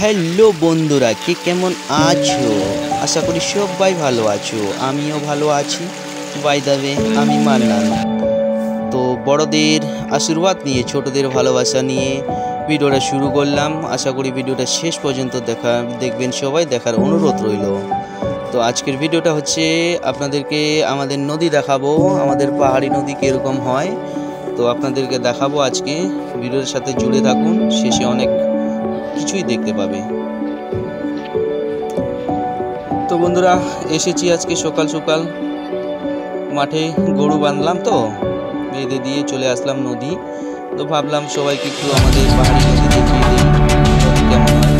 Hello বন্ধুরা, কে কেমন আছো? আশা করি সবাই ভালো আছো, আমিও ভালো আছি। বাই দ্য ওয়ে, আমি মান্নান। তো বড়দের আশীর্বাদ নিয়ে ছোটদের ভালোবাসা নিয়ে ভিডিওটা শুরু করলাম। আশা করি ভিডিওটা শেষ পর্যন্ত দেখবেন, সবাই দেখার অনুরোধ রইল। তো আজকের ভিডিওটা হচ্ছে আপনাদেরকে আমাদের নদী দেখাবো, আমাদের পাহাড়ি নদী কীরকম হয় তো আপনাদেরকে দেখাবো আজকে। ভিডিওর সাথে জুড়ে থাকুন, শেষে অনেক কিছুই দেখতে পাবে। তো বন্ধুরা, এসেছি আজকে সকাল সকাল মাঠে, গরু বাঁধলাম তো বেঁধে দিয়ে চলে আসলাম নদী। তো ভাবলাম সবাইকে একটু আমাদের পাহাড়ি নদী দেখিয়ে দিই, নদী কেমন হয়।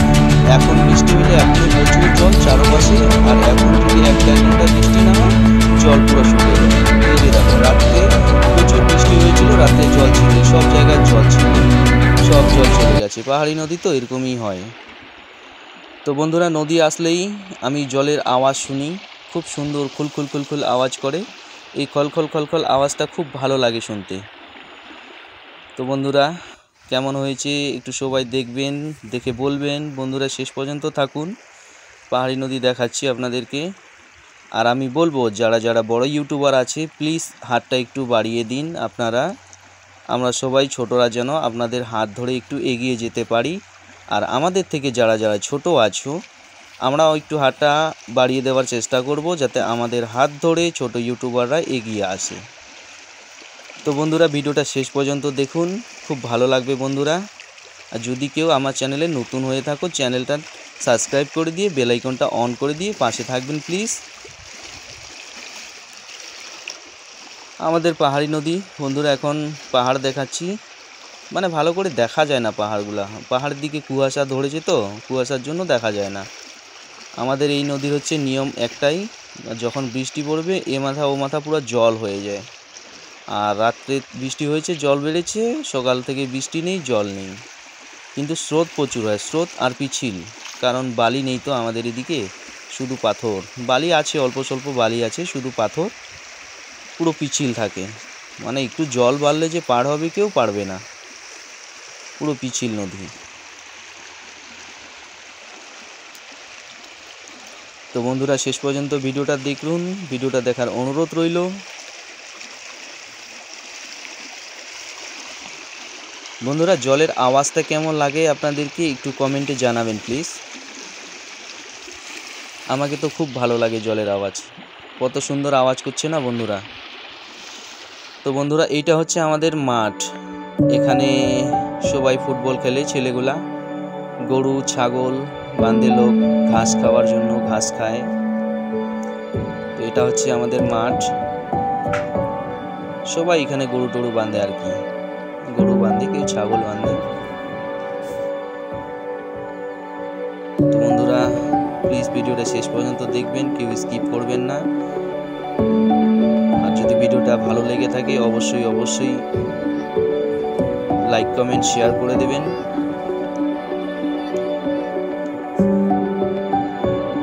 এখন বৃষ্টি হলে এখন প্রচুর জল চারপাশে, আর এখন যদি 1-1.5 ঘন্টা বৃষ্টি না হয় জল পুরো শুকিয়ে যাবে। এই যে দেখো, রাত্রে প্রচুর বৃষ্টি হয়েছিল, রাত্রে জল ছিল, সব জায়গায় জল ছিল, সব জল চলে গেছে। পাহাড়ি নদী তো এরকমই হয়। তো বন্ধুরা, নদী আসলেই আমি জলের আওয়াজ শুনি, খুব সুন্দর খুলখুল খুলখুল আওয়াজ করে। এই খলখল খলখল আওয়াজটা খুব ভালো লাগে শুনতে। তো বন্ধুরা, কেমন হয়েছে একটু সবাই দেখবেন, দেখে বলবেন। বন্ধুরা শেষ পর্যন্ত থাকুন, পাহাড়ি নদী দেখাচ্ছি আপনাদেরকে। আর আমি বলবো, যারা যারা বড় ইউটিউবার আছে প্লিজ হাতটা একটু বাড়িয়ে দিন আপনারা। আমরা সবাই ছোটরা যেন আপনাদের হাত ধরে একটু এগিয়ে যেতে পারি। আর আমাদের থেকে যারা যারা ছোট আছো, আমরাও একটু হাতটা বাড়িয়ে দেওয়ার চেষ্টা করব, যাতে আমাদের হাত ধরে ছোট ইউটিউবাররা এগিয়ে আসে। তো বন্ধুরা, ভিডিওটা শেষ পর্যন্ত দেখুন, খুব ভালো লাগবে বন্ধুরা। আর যদি কেউ আমার চ্যানেলে নতুন হয়ে থাকো, চ্যানেলটা সাবস্ক্রাইব করে দিয়ে বেল আইকনটা অন করে দিয়ে পাশে থাকবেন প্লিজ। আমাদের পাহাড়ি নদী বন্ধুরা, এখন পাহাড় দেখাচ্ছি, মানে ভালো করে দেখা যায় না পাহাড়গুলো, পাহাড়ের দিকে কুয়াশা ধরেছে তো কুয়াশার জন্য দেখা যায় না। আমাদের এই নদীর হচ্ছে নিয়ম একটাই, যখন বৃষ্টি পড়বে এ মাথা ও মাথা পুরো জল হয়ে যায়। আর রাত্রে বৃষ্টি হয়েছে, জল বেড়েছে, সকাল থেকে বৃষ্টি নেই, জল নেই, কিন্তু স্রোত প্রচুর হয়, স্রোত আর পিছিল। কারণ বালি নেই তো আমাদের এদিকে, শুধু পাথর। বালি আছে, অল্প স্বল্প বালি আছে, শুধু পাথর, পুরো পিছিল থাকে। মানে একটু জল বাড়লে যে পার হবে কেউ পারবে না, পুরো পিছিল নদী। তো বন্ধুরা, শেষ পর্যন্ত ভিডিওটা দেখুন, ভিডিওটা দেখার অনুরোধ রইল। বন্ধুরা, জলের আওয়াজটা কেমন লাগে আপনাদেরকে একটু কমেন্টে জানাবেন প্লিজ। আমাকে তো খুব ভালো লাগে জলের আওয়াজ, কত সুন্দর আওয়াজ করছে না বন্ধুরা। তো বন্ধুরা, এইটা হচ্ছে আমাদের মাঠ, এখানে সবাই ফুটবল খেলে, ছেলেগুলা। গরু ছাগল বাঁধে লোক ঘাস খাওয়ার জন্য, ঘাস খায়। তো এটা হচ্ছে আমাদের মাঠ, সবাই এখানে গরু টরু বাঁধে আর কি, গরু বাঁধে, কেউ ছাগল বাঁধে। তো বন্ধুরা, প্লিজ ভিডিওটা শেষ পর্যন্ত দেখবেন, কেউ স্কিপ করবেন না। আর যদি ভিডিওটা ভালো লেগে থাকে অবশ্যই অবশ্যই লাইক কমেন্ট শেয়ার করে দেবেন।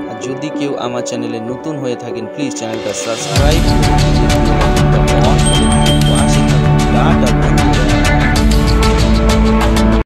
আর যদি কেউ আমার চ্যানেলে নতুন হয়ে থাকেন প্লিজ চ্যানেলটা সাবস্ক্রাইব করুন।